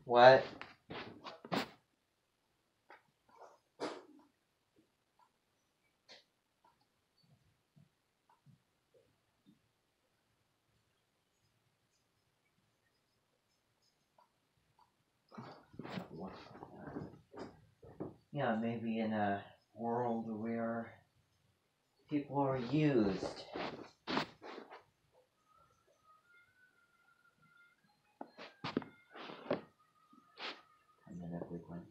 What? Yeah, maybe in a world where people are used. And then everyone.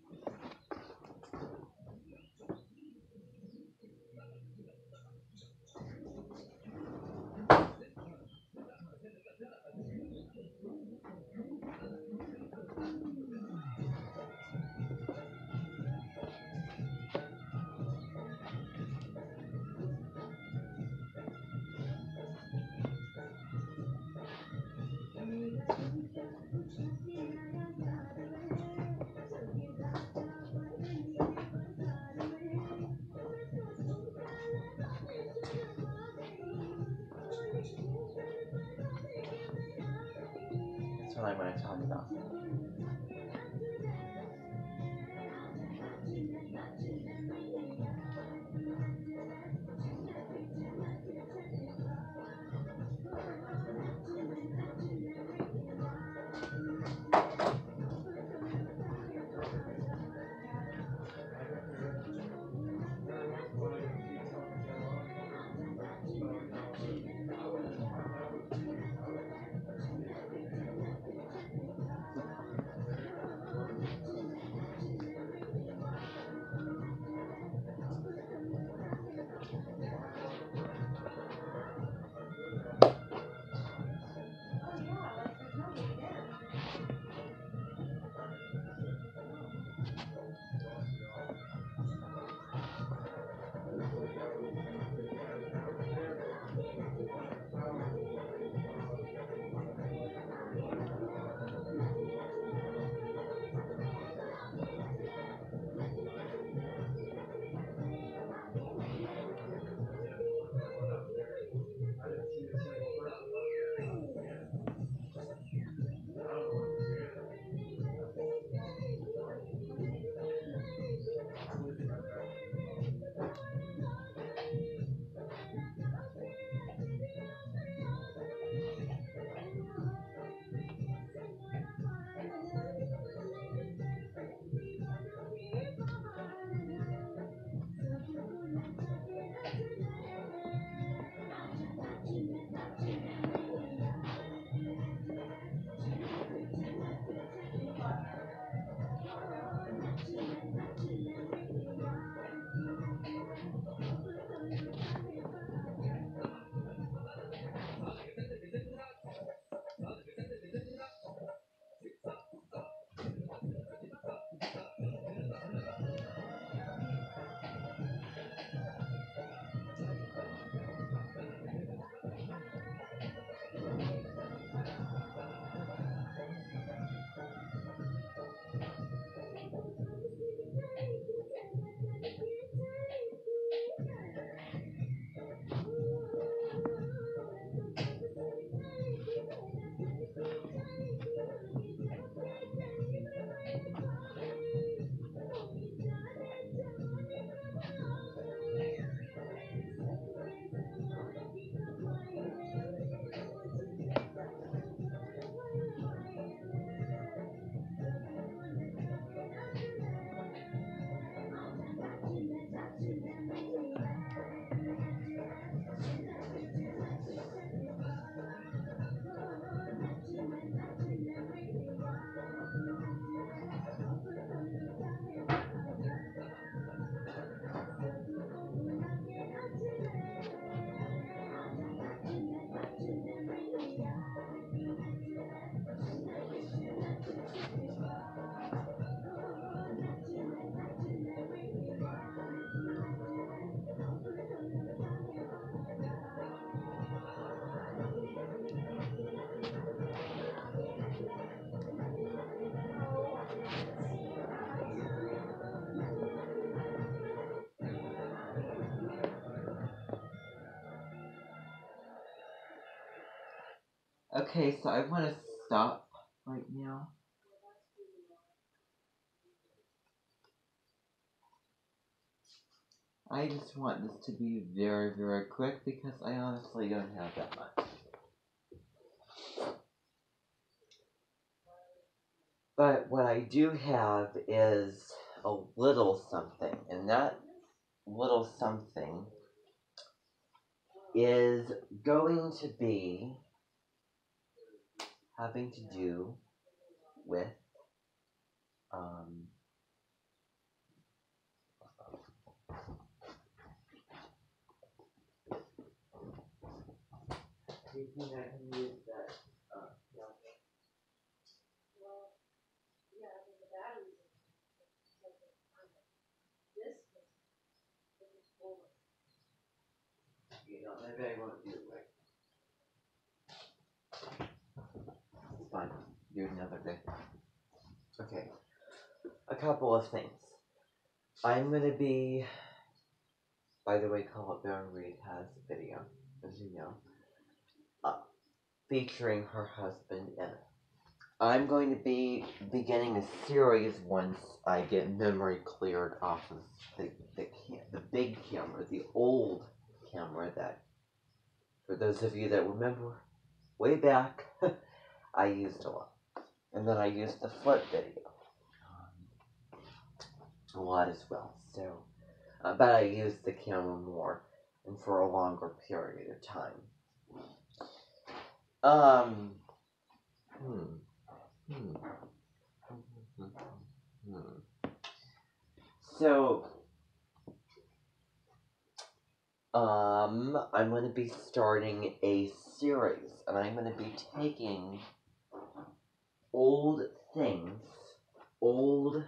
That's what I want to talk about. Okay, so I want to stop right now. I just want this to be very, very quick because I honestly don't have that much. But what I do have is a little something, and that little something is going to be having to do with do you think I can use that? Yeah. You know, maybe I won't do it right. It's fine. Do it another day. Okay. A couple of things. I'm gonna be, by the way, Call It Baron Reed has a video, as you know, featuring her husband in it. I'm going to be beginning a series once I get memory cleared off of the big camera, the old camera that, for those of you that remember, way back, I used a lot. And then I used the flip video a lot as well. So, but I used the camera more and for a longer period of time. So, I'm going to be starting a series, and I'm going to be taking old things, old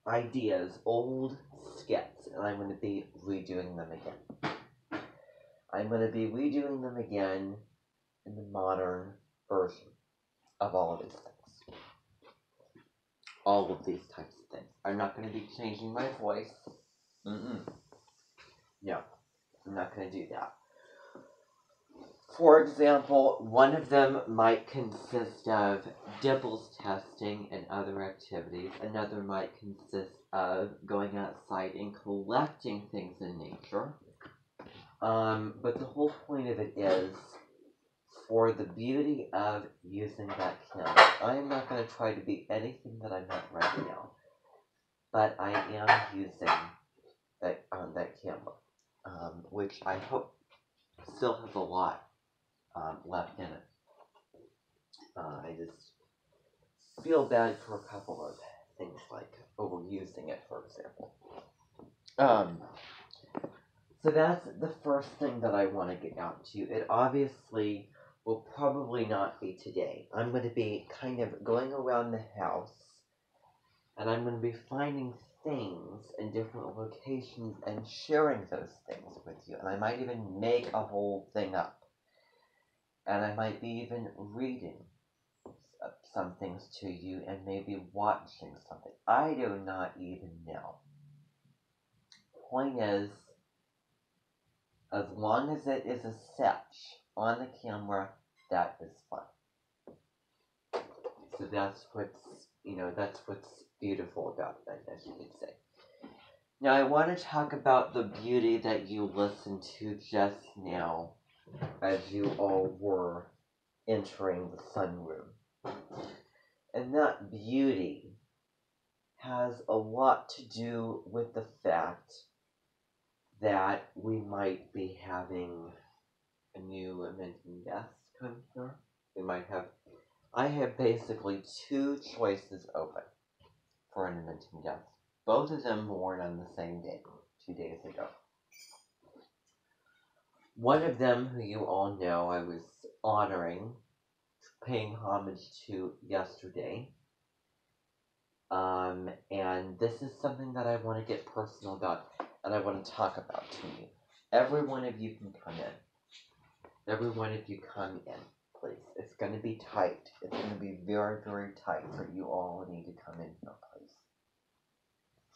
ideas, old skits, and I'm going to be redoing them again. I'm going to be redoing them again in the modern version of all of these things. All of these types of things. I'm not going to be changing my voice. No, I'm not going to do that. For example, one of them might consist of Dibbles testing and other activities. Another might consist of going outside and collecting things in nature. But the whole point of it is for the beauty of using that camera. I am not going to try to be anything that I'm not right now. But I am using that camera, which I hope still has a lot left in it. I just feel bad for a couple of things like overusing it, for example. So that's the first thing that I want to get out to you. It obviously will probably not be today. I'm going to be kind of going around the house, and I'm going to be finding things in different locations and sharing those things with you. And I might even make a whole thing up. And I might be even reading some things to you and maybe watching something. I do not even know. Point is, as long as it is a sketch on the camera, that is fun. So that's what's beautiful about that, as you could say. Now I want to talk about the beauty that you listened to just now as you all were entering the sunroom. And that beauty has a lot to do with the fact that we might be having a new Minton guest come here. I have basically two choices open for an Minton guest. Both of them born on the same day, 2 days ago. One of them, who you all know I was honoring, paying homage to yesterday. And this is something that I want to get personal about, and I want to talk about to you. Every one of you can come in. Every one of you come in, please. It's going to be tight. It's going to be very, very tight, so you all need to come in here, please.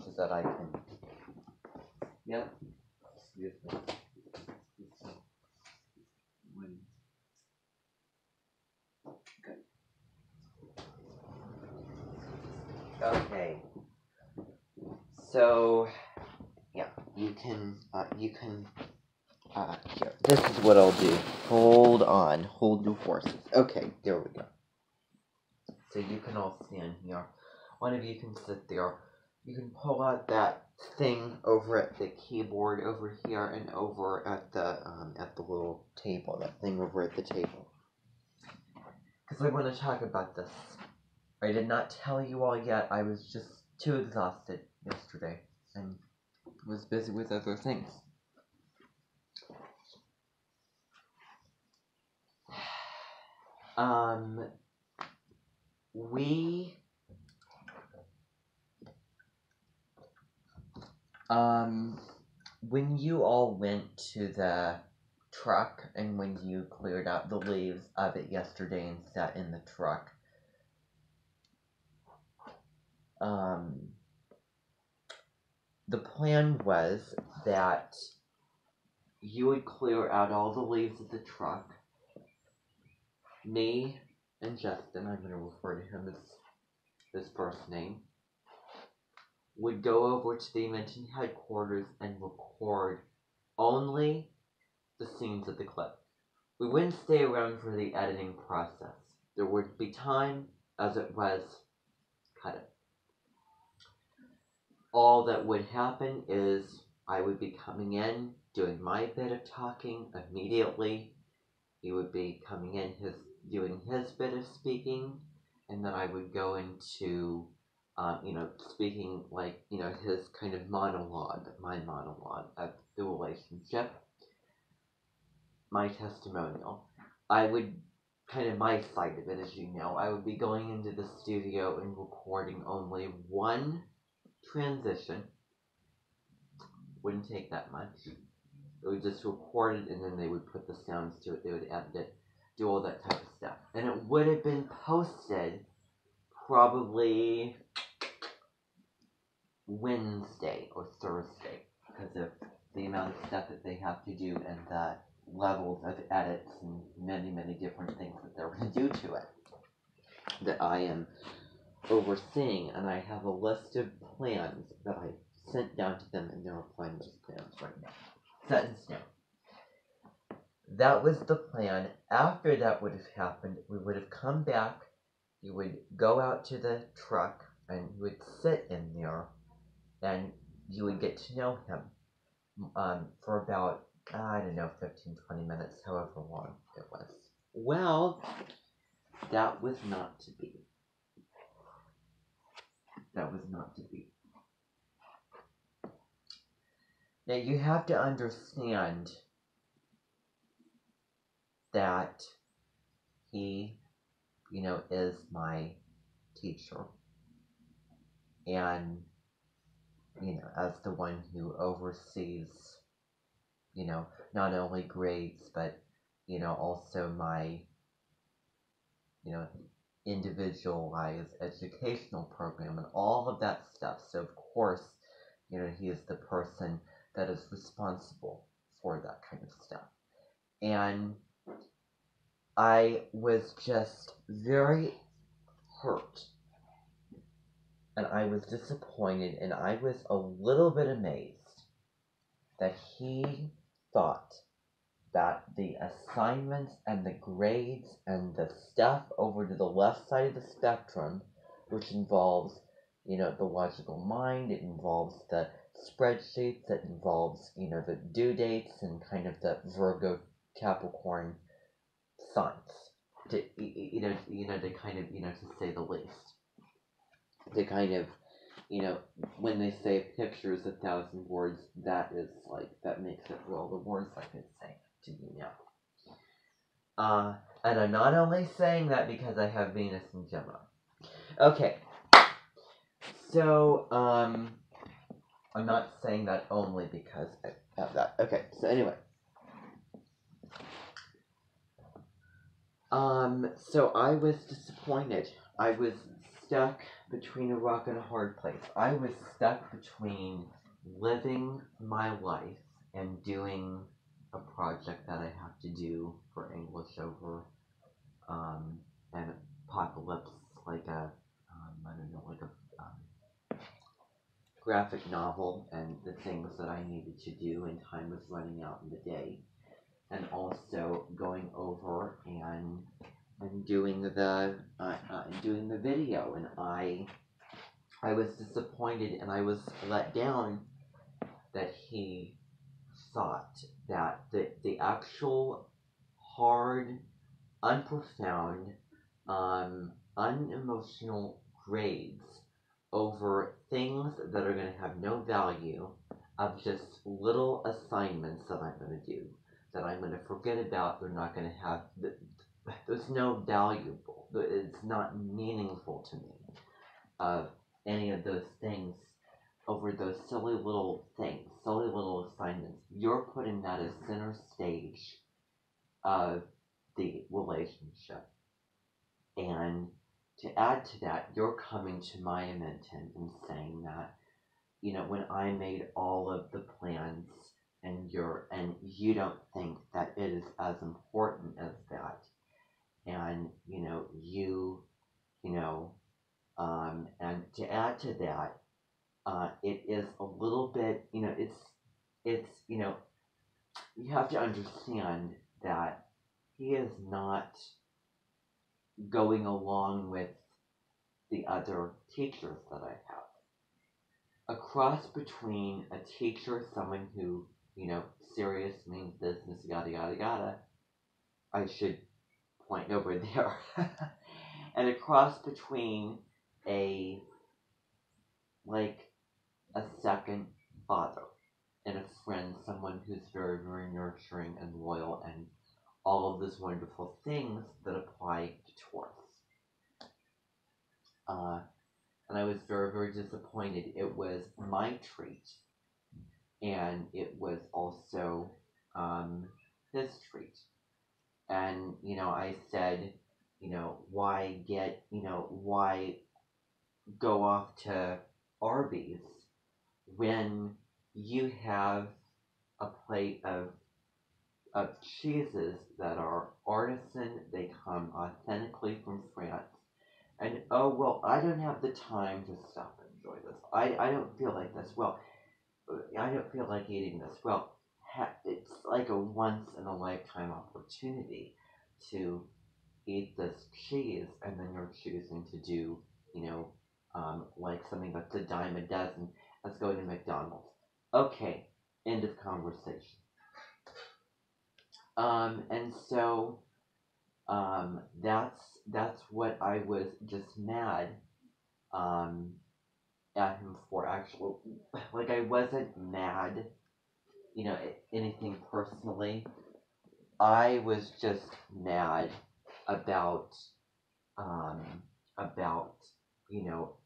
So that I can... Yeah? Excuse me. Good. Okay. So, yeah. here, this is what I'll do. Hold on, hold your horses. Okay, there we go. So you can all stand here. One of you can sit there. You can pull out that thing over at the keyboard over here and over at the little table. That thing over at the table. Because I want to talk about this. I did not tell you all yet. I was just too exhausted yesterday and was busy with other things. When you all went to the truck and when you cleared out the leaves of it yesterday and sat in the truck, the plan was that you would clear out all the leaves of the truck. Me and Justin, I'm going to refer to him as his first name, would go over to the Invention headquarters and record only the scenes of the clip. We wouldn't stay around for the editing process. There would be time, as it was, cut it. All that would happen is I would be coming in, doing my bit of talking immediately. He would be coming in, doing his bit of speaking, and then I would go into, speaking his kind of monologue, my monologue of the relationship, my testimonial. I would, kind of my side of it, as you know, I would be going into the studio and recording only one transition. Wouldn't take that much. It would just record it and then they would put the sounds to it, they would edit it, do all that type of stuff. And it would have been posted probably Wednesday or Thursday because of the amount of stuff that they have to do and the levels of edits and many, many different things that they're going to do to it that I am overseeing. And I have a list of plans that I sent down to them and they're applying those plans right now. Set in stone. That was the plan. After that would have happened, we would have come back, you would go out to the truck, and you would sit in there, and you would get to know him for about, 15-20 minutes, however long it was. Well, that was not to be. That was not to be. Now, you have to understand that he, is my teacher. And, as the one who oversees, not only grades, but, also my, individualized educational program and all of that stuff. So, of course, he is the person that is responsible for that kind of stuff. And I was just very hurt. And I was disappointed, and I was a little bit amazed that he thought that the assignments and the grades and the stuff over to the left side of the spectrum, which involves, the logical mind, it involves the spreadsheets, it involves, the due dates and kind of the Virgo Capricorn signs, to kind of, to say the least. To kind of, when they say pictures 1,000 words, that is that makes it all the words I could say to you now. And I'm not only saying that because I have Venus and Gemini. Okay. So, I'm not saying that only because I have that. Okay, so anyway. So I was disappointed. I was stuck between a rock and a hard place. I was stuck between living my life and doing a project that I have to do for English over an apocalypse, graphic novel and the things that I needed to do, and time was running out in the day. And also going over and doing the video, and I was disappointed and I was let down that he thought that the actual hard, unprofound, unemotional grades over things that are going to have no value, of just little assignments that I'm going to do, that I'm going to forget about. They're not going to have, there's no valuable, it's not meaningful to me of any of those things, over those silly little things, silly little assignments. You're putting that as center stage of the relationship. And to add to that, you're coming to my mention and saying that, when I made all of the plans, and you don't think that it is as important as that. And and to add to that, it is a little bit, you have to understand that he is not going along with the other teachers that I have. A cross between a teacher, someone who, serious means business, yada yada yada, I should point over there, and a cross between a a second father and a friend, someone who's very, very nurturing and loyal, and all of those wonderful things that apply to Taurus. And I was very, very disappointed. It was my treat, and it was also his treat. And, I said, why go off to Arby's when you have a plate of cheeses that are artisan, they come authentically from France, and oh well, I don't have the time to stop and enjoy this. I don't feel like this. Well, I don't feel like eating this. Well, it's like a once in a lifetime opportunity to eat this cheese, and then you're choosing to do, like something that's a dime a dozen. Let's go to McDonald's. Okay, end of conversation. And so, that's what I was just mad, um, at him for. Actually, like, I wasn't mad, anything personally. I was just mad about, um, about,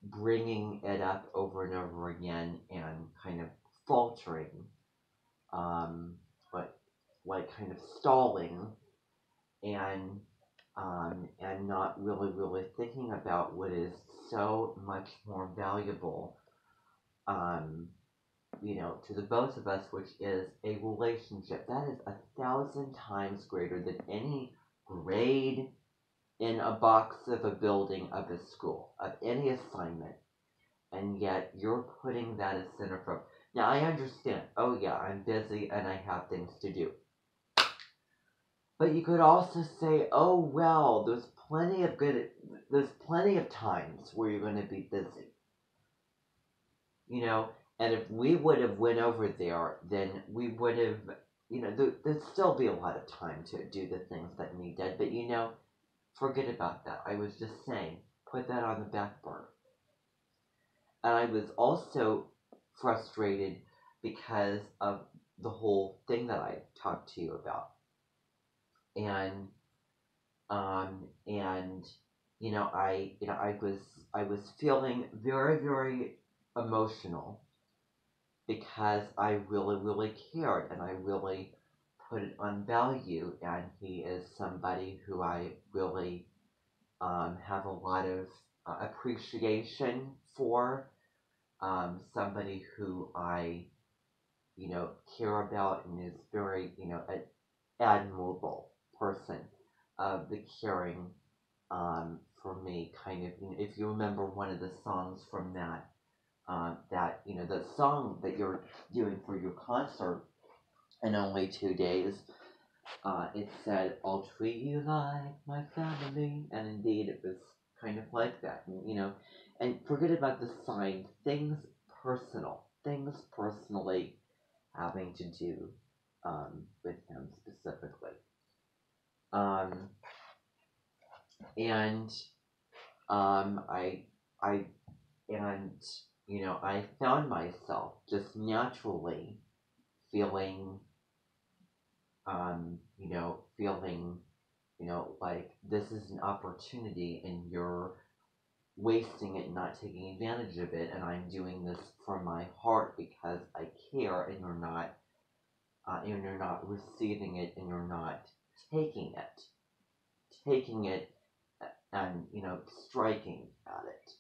bringing it up over and over again, and kind of faltering, um, like, kind of stalling, and not really, really thinking about what is so much more valuable, um, to the both of us, which is a relationship. That is 1,000 times greater than any grade in a box of a building, of a school, of any assignment. And yet you're putting that as center from. Now I understand. Oh yeah, I'm busy and I have things to do. But you could also say, oh well, there's plenty of times where you're going to be busy. And if we would have went over there, then we would have, there'd still be a lot of time to do the things that need done. But forget about that. I was just saying, put that on the back burner. And I was also frustrated because of the whole thing that I talked to you about. And I was feeling very, very emotional, because I really, really cared, and I really put it on value, and he is somebody who I really, have a lot of appreciation for, somebody who I, care about, and is very, an admirable person, of the caring, for me, kind of. If you remember one of the songs from that, that, the song that you're doing for your concert in only 2 days, it said, "I'll treat you like my family," and indeed it was kind of like that, and forget about the sign, things personally having to do, with him specifically. Um, and, I, I, and, I found myself just naturally feeling, feeling, like this is an opportunity and you're wasting it, not taking advantage of it, and I'm doing this from my heart because I care, and you're not receiving it, and you're not taking it, taking it, and striking at it.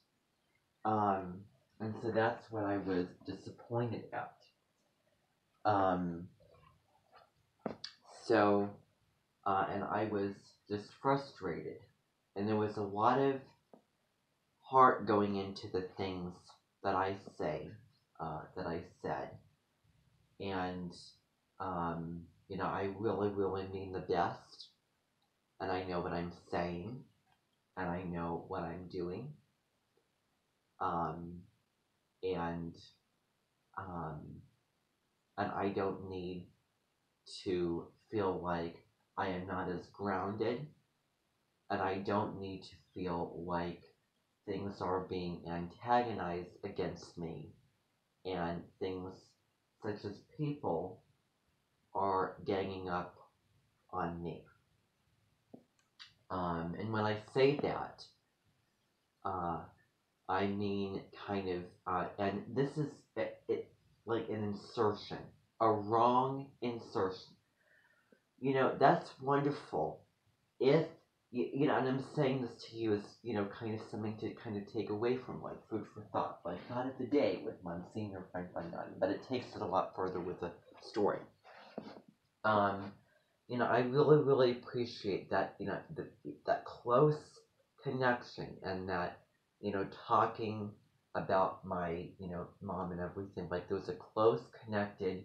Um, and so that's what I was disappointed at. Um, so and I was just frustrated, and there was a lot of heart going into the things that I say, that I said, and I really, really mean the best, and I know what I'm saying, and I know what I'm doing, um, and um, and I don't need to feel like I am not as grounded, and I don't need to feel like things are being antagonized against me, and things such as people are ganging up on me. And when I say that, uh, I mean kind of, and this is like an insertion, a wrong insertion. That's wonderful. If, and I'm saying this to you as, kind of something to kind of take away from, like, food for thought, like, not of the day with Monsignor Frank Van Gun, but it takes it a lot further with a story. I really, really appreciate that, that close connection, and that, talking about my, mom and everything, like, there was a close, connected,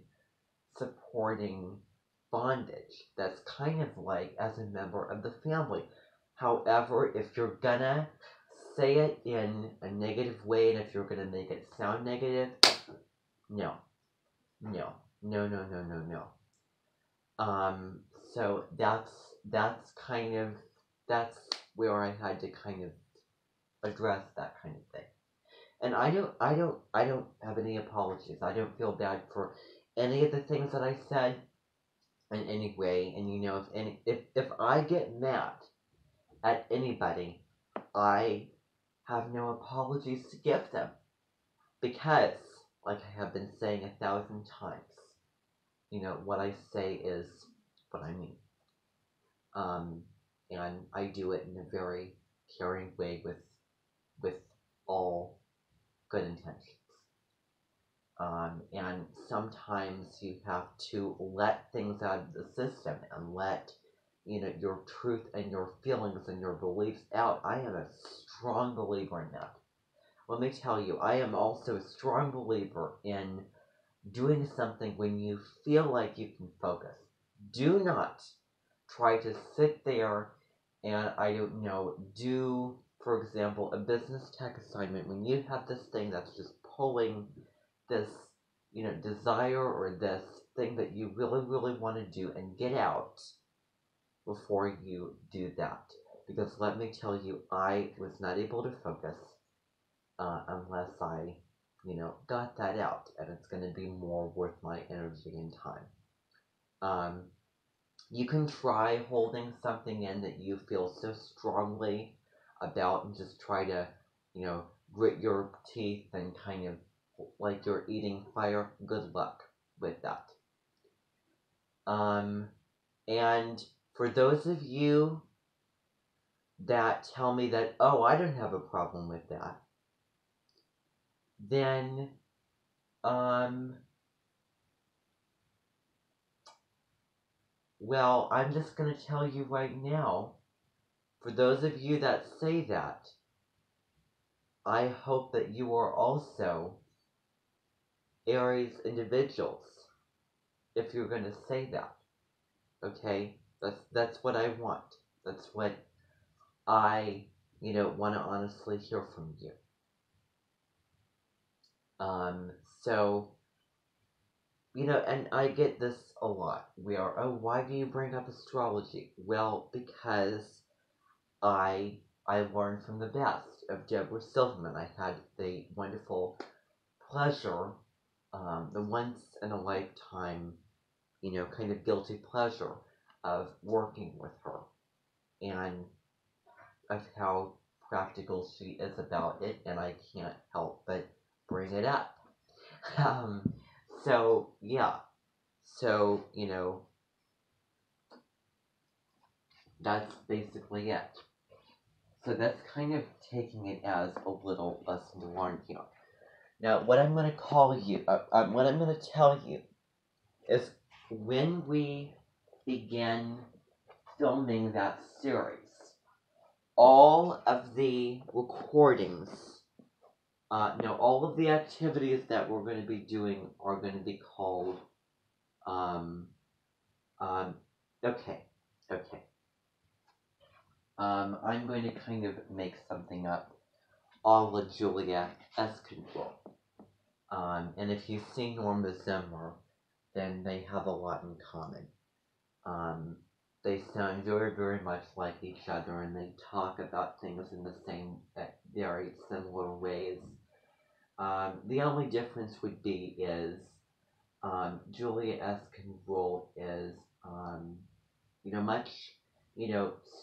supporting bondage that's kind of like as a member of the family. However, if you're gonna say it in a negative way, and if you're gonna make it sound negative, no, no, no, no, no, no, no. So that's kind of that's where I had to kind of address that kind of thing. And I don't have any apologies. I don't feel bad for any of the things that I said in any way. And if I get mad at anybody, I have no apologies to give them, because, like I have been saying 1,000 times, what I say is what I mean. Um, and I do it in a very caring way with all good intentions. And sometimes you have to let things out of the system and let your truth and your feelings and your beliefs out. I am a strong believer in that. Let me tell you, I am also a strong believer in doing something when you feel like you can focus. Do not try to sit there and, I don't know, do, for example, a business tech assignment when you have this thing that's just pulling this, desire, or this thing that you really, really want to do, and get out before you do that. Because let me tell you, I was not able to focus, unless I, got that out, and it's going to be more worth my energy and time. Um, you can try holding something in that you feel so strongly about, and just try to, grit your teeth and kind of like you're eating fire. Good luck with that. And for those of you that tell me that, oh, I don't have a problem with that, then, well, I'm just going to tell you right now, for those of you that say that, I hope that you are also Aries individuals, if you're going to say that. Okay? That's what I want. That's what I, want to honestly hear from you. So, and I get this a lot. Why do you bring up astrology? Well, because I learned from the best of Deborah Silverman. I had the wonderful pleasure, the once in a lifetime, kind of guilty pleasure of working with her and of how practical she is about it, and I can't help but bring it up. Um, so, yeah. So, that's basically it. So that's kind of taking it as a little lesson to learn here. Now, what I'm going to what I'm going to tell you is when we begin filming that series, all of the recordings, all of the activities that we're going to be doing are going to be called, okay. I'm going to kind of make something up a la Julia Escondido. And if you see Norma Zimmer, then they have a lot in common. They sound very, very much like each other, and they talk about things in the same, very similar ways. The only difference would be is Julia Escondido is, much,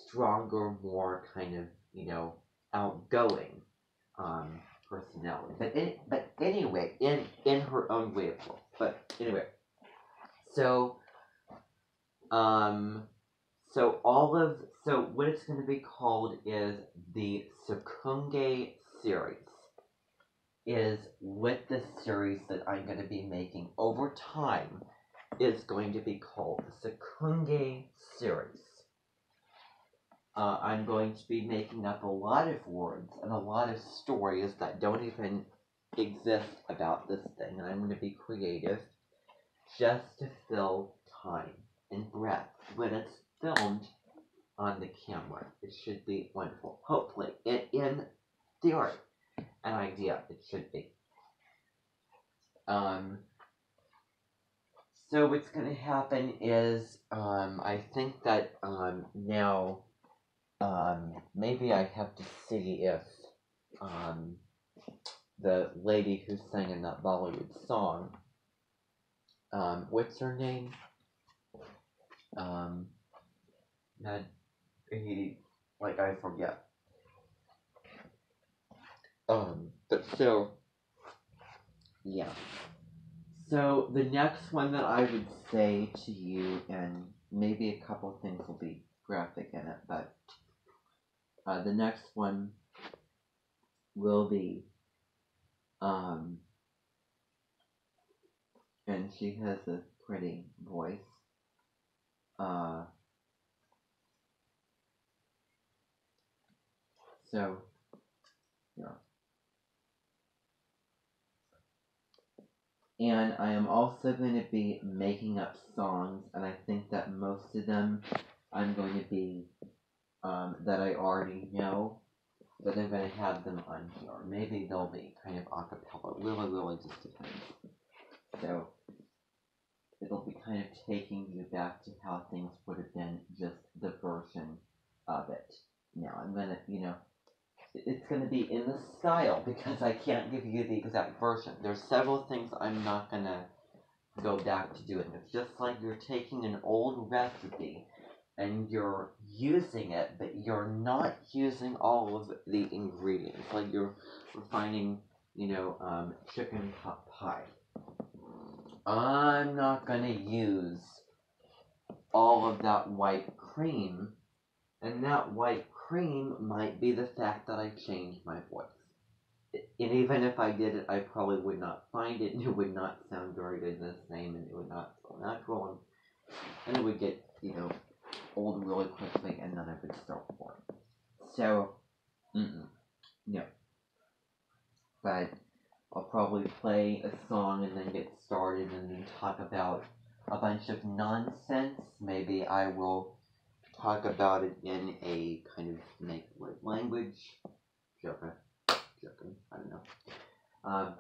stronger, more kind of, outgoing personality. But anyway, in her own way, of course. But anyway, so so what it's going to be called is the Sekunge series. Is what the series that I'm going to be making over time is going to be called the Sekunge series. I'm going to be making up a lot of words and a lot of stories that don't even exist about this thing, and I'm going to be creative just to fill time and breath. When it's filmed on the camera, it should be wonderful. Hopefully, in theory, an idea, it should be. So what's going to happen is, I think that now, maybe I have to see if the lady who sang in that Bollywood song, what's her name? Not I forget. But so, yeah. So the next one that I would say to you, and maybe a couple things will be graphic in it, but the next one will be, and she has a pretty voice. So, yeah. And I am also going to be making up songs, and I think that most of them I'm going to be, that I already know, but I'm going to have them on here. Maybe they'll be kind of a cappella. Really just depends. So, it'll be kind of taking you back to how things would have been, just the version of it. Now, I'm going to, it's going to be in the style, because I can't give you the exact version. There's several things I'm not going to go back to doing. It's just like you're taking an old recipe and you're using it, but you're not using all of the ingredients. Like you're refining, chicken pot pie. I'm not going to use all of that white cream, and that white cream might be the fact that I changed my voice. And even if I did it, I probably would not find it, and it would not sound very good in the same, and it would not feel natural, and it would get, old really quickly, and then I would start boring. So, no. But, I'll probably play a song and then get started and then talk about a bunch of nonsense. Maybe I will talk about it in a kind of make-believe language. Joking. I don't know.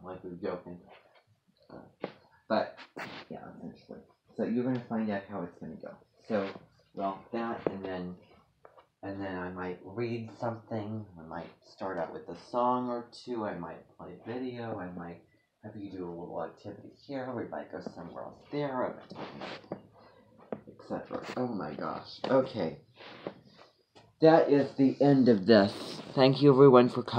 Like we're joking. But, yeah, essentially. So you're going to find out how it's going to go. So, well, that, and then I might read something. I might start out with a song or two. I might play a video. I might have you do a little activity here. We might go somewhere else there. I might talk about it, etc. Oh my gosh. Okay. That is the end of this. Thank you everyone for coming.